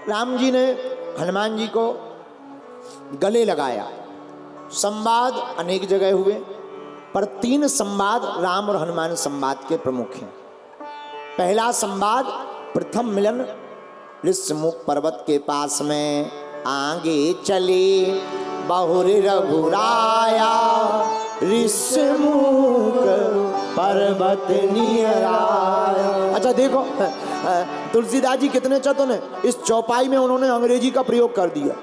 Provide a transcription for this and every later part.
राम जी ने हनुमान जी को गले लगाया। संवाद अनेक जगह हुए, पर 3 संवाद राम और हनुमान संवाद के प्रमुख हैं। पहला संवाद, प्रथम मिलन ऋष्यमुख पर्वत के पास में, आगे चले बहुर रघुराया, ऋष्यमुख पर्वत नियर आया। अच्छा देखो, तुलसीदास जी कितने चतुर हैं। इस चौपाई में उन्होंने अंग्रेजी का प्रयोग कर दिया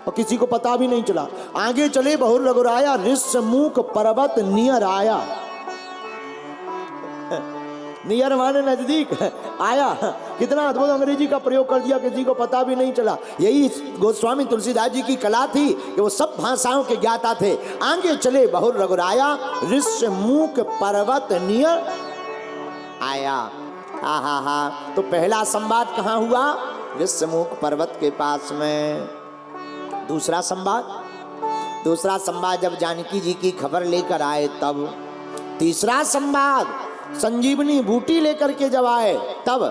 और किसी को पता भी नहीं चला। आगे चले बहुर रघुराया, ऋष्यमुख पर्वत नियर आया। नियर माने नजदीक, आया। कितना अद्भुत अंग्रेजी का प्रयोग कर दिया, किसी को पता भी नहीं चला। यही गोस्वामी तुलसीदास जी की कला थी कि वो सब भाषाओं के ज्ञाता थे। आगे चले बहुर रघुराया, ऋष्यमुख पर्वत नियर आया। हा। तो पहला संवाद कहाँ हुआ? ऋष्यमुख पर्वत के पास में। दूसरा संवाद जब जानकी जी की खबर लेकर आए तब। तीसरा संवाद संजीवनी बूटी लेकर के जब आए तब।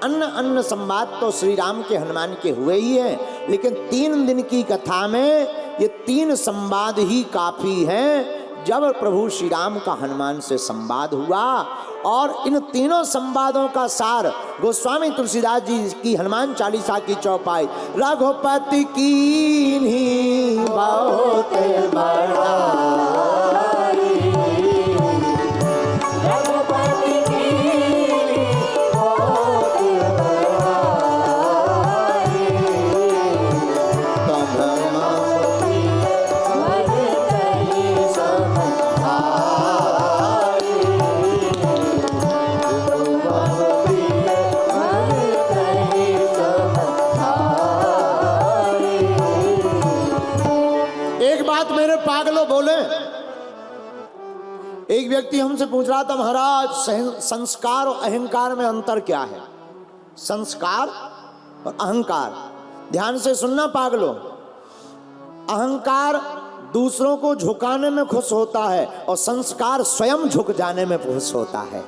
अन्य संवाद तो श्री राम के हनुमान के हुए ही हैं, लेकिन 3 दिन की कथा में ये 3 संवाद ही काफी हैं। जब प्रभु श्री राम का हनुमान से संवाद हुआ और इन तीनों संवादों का सार गोस्वामी तुलसीदास जी की हनुमान चालीसा की चौपाई, रघुपति कीन्ही बहुत बड़ाई, पागलों बोले। एक व्यक्ति हमसे पूछ रहा था, महाराज संस्कार और अहंकार में अंतर क्या है? संस्कार और अहंकार, ध्यान से सुनना पागलों। अहंकार दूसरों को झुकाने में खुश होता है और संस्कार स्वयं झुक जाने में खुश होता है।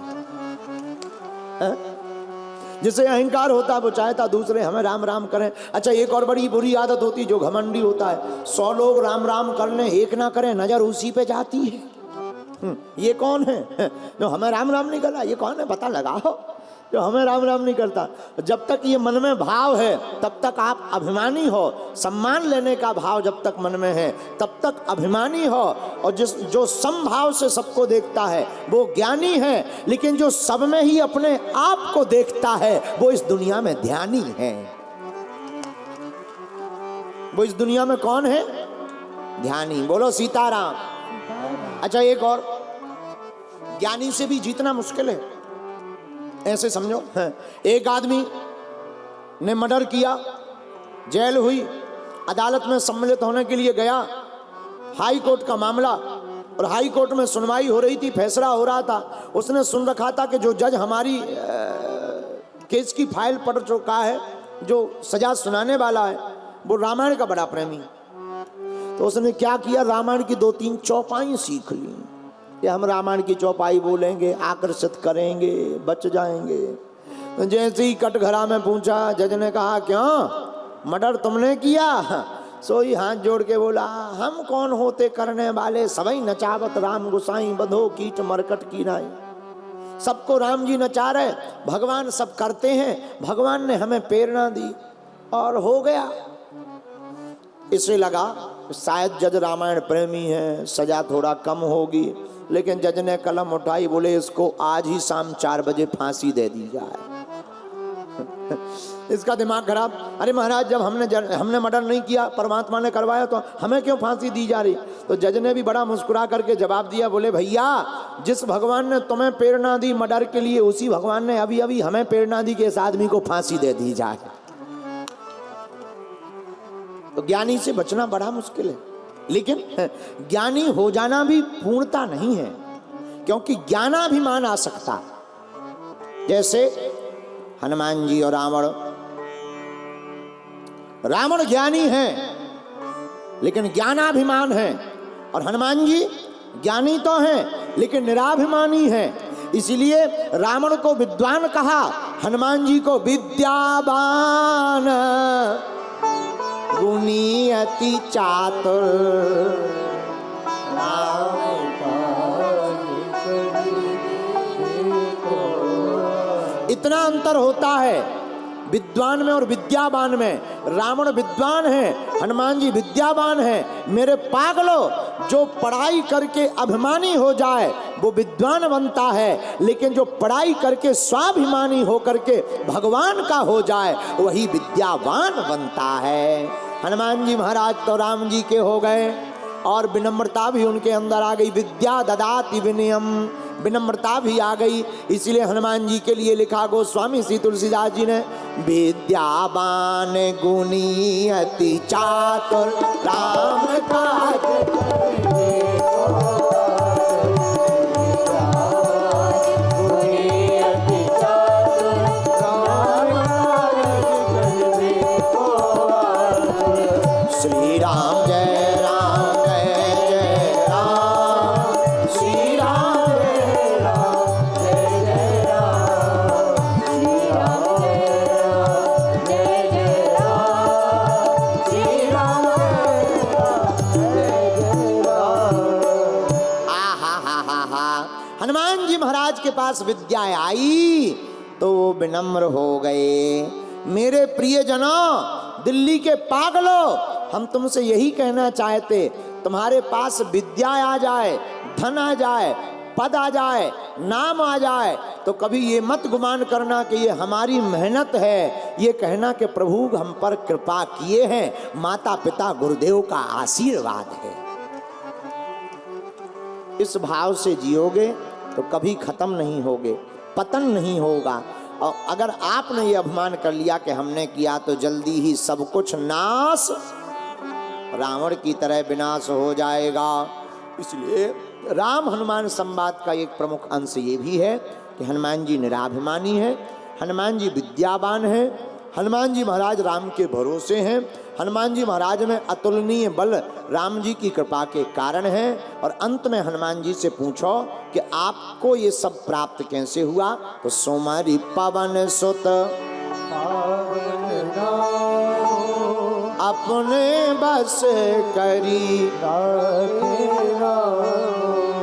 जिसे अहंकार होता है वो चाहता दूसरे हमें राम राम करें। अच्छा, एक और बड़ी बुरी आदत होती जो घमंडी होता है, 100 लोग राम राम कर लें, एक ना करें, नजर उसी पे जाती है। ये कौन है जो हमें राम राम नहीं कर रहा? ये कौन है पता लगाओ जो हमें राम राम नहीं करता। जब तक ये मन में भाव है तब तक आप अभिमानी हो। सम्मान लेने का भाव जब तक मन में है तब तक अभिमानी हो। और जो समभाव से सबको देखता है वो ज्ञानी है, लेकिन जो सब में ही अपने आप को देखता है वो इस दुनिया में ध्यानी है। वो इस दुनिया में कौन है? ध्यानी। बोलो सीताराम। अच्छा, एक और, ज्ञानी से भी जीतना मुश्किल है। ऐसे समझो, एक आदमी ने मर्डर किया, जेल हुई, अदालत में सम्मिलित होने के लिए गया। हाई कोर्ट का मामला, और हाई कोर्ट में सुनवाई हो रही थी, फैसला हो रहा था। उसने सुन रखा था कि जो जज हमारी केस की फाइल पढ़ चुका है, जो सजा सुनाने वाला है, वो रामायण का बड़ा प्रेमी। तो उसने क्या किया, रामायण की 2-3 चौपाई सीख ली कि हम रामायण की चौपाई बोलेंगे, आकर्षित करेंगे, बच जाएंगे। तो जैसे ही कटघरा में पूछा, जज ने कहा क्यों मर्डर तुमने किया? सोई हाथ जोड़ के बोला, हम कौन होते करने वाले, सबई नचावत राम गुसाई, बंधो कीट मरकट की नाई। सबको राम जी नचा रहे, भगवान सब करते हैं, भगवान ने हमें प्रेरणा दी और हो गया। इसे लगा शायद जज रामायण प्रेमी है, सजा थोड़ा कम होगी। लेकिन जज ने कलम उठाई, बोले इसको आज ही शाम 4 बजे फांसी दे दी जाए। इसका दिमाग खराब। अरे महाराज, जब हमने मर्डर नहीं किया, परमात्मा ने करवाया, तो हमें क्यों फांसी दी जा रही? तो जज ने भी बड़ा मुस्कुरा करके जवाब दिया, बोले भैया, जिस भगवान ने तुम्हें प्रेरणा दी मर्डर के लिए, उसी भगवान ने अभी अभी हमें प्रेरणा दी कि इस आदमी को फांसी दे दी जाए। तो ज्ञानी से बचना बड़ा मुश्किल है। लेकिन ज्ञानी हो जाना भी पूर्णता नहीं है, क्योंकि ज्ञानाभिमान आ सकता। जैसे हनुमान जी और रावण ज्ञानी है लेकिन ज्ञानाभिमान है, और हनुमान जी ज्ञानी तो हैं लेकिन निराभिमानी है। इसलिए रावण को विद्वान कहा, हनुमान जी को विद्यावान अति चातुर इतना अंतर होता है विद्वान में और विद्यावान में। रावण विद्वान है, हनुमान जी विद्यावान है। मेरे पागलों, जो पढ़ाई करके अभिमानी हो जाए वो विद्वान बनता है, लेकिन जो पढ़ाई करके स्वाभिमानी हो करके भगवान का हो जाए वही विद्यावान बनता है। हनुमान जी महाराज तो राम जी के हो गए और विनम्रता भी उनके अंदर आ गई। विद्या ददाति विनयम, विनम्रता भी आ गई। इसलिए हनुमान जी के लिए लिखा गोस्वामी श्री तुलसीदास जी ने, विद्यावान गुणी अति चातुर राम काज श्री राम जय राम जय जय राम, श्री राम जय राम जय जय राम, श्री राम जय राम जय जय राम, श्री राम जय जय राम। आहा हा हा हा। हनुमान जी महाराज के पास विद्या आई तो वो विनम्र हो गए। मेरे प्रियजनों, दिल्ली के पागलों, हम तुमसे यही कहना चाहते, तुम्हारे पास विद्या आ जाए, धन आ जाए, पद आ जाए, नाम आ जाए तो कभी ये मत गुमान करना कि ये हमारी मेहनत है। ये कहना कि प्रभु हम पर कृपा किए हैं, माता पिता गुरुदेव का आशीर्वाद है। इस भाव से जियोगे तो कभी खत्म नहीं होगे, पतन नहीं होगा। और अगर आपने ये अभिमान कर लिया कि हमने किया तो जल्दी ही सब कुछ नाश, रावण की तरह विनाश हो जाएगा। इसलिए राम हनुमान संवाद का एक प्रमुख अंश ये भी है कि हनुमान जी निराभिमानी है, हनुमान जी विद्यावान है, हनुमान जी महाराज राम के भरोसे हैं, हनुमान जी महाराज में अतुलनीय बल राम जी की कृपा के कारण है। और अंत में हनुमान जी से पूछो कि आपको ये सब प्राप्त कैसे हुआ, तो सोमरी पवन सुत अपने बस करी।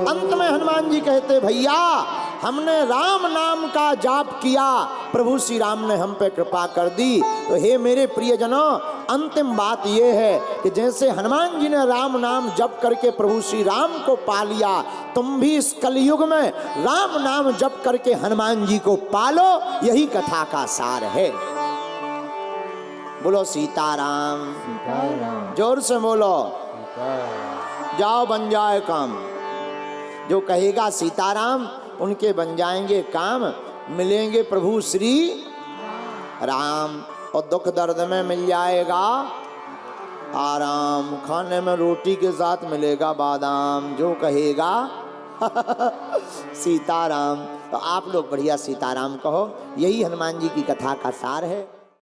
अंत में हनुमान जी कहते, भैया हमने राम नाम का जाप किया, प्रभु श्री राम ने हम पे कृपा कर दी। तो हे मेरे प्रियजनों, अंतिम बात यह है कि जैसे हनुमान जी ने राम नाम जप करके प्रभु श्री राम को पा लिया, तुम भी इस कलयुग में राम नाम जप करके हनुमान जी को पालो। यही कथा का सार है। बोलो सीताराम, जोर से बोलो, जाओ बन जाए काम। जो कहेगा सीताराम उनके बन जाएंगे काम, मिलेंगे प्रभु श्री राम। और दुख दर्द में मिल जाएगा आराम, खाने में रोटी के साथ मिलेगा बादाम। जो कहेगा सीताराम, तो आप लोग बढ़िया सीताराम कहो। यही हनुमान जी की कथा का सार है।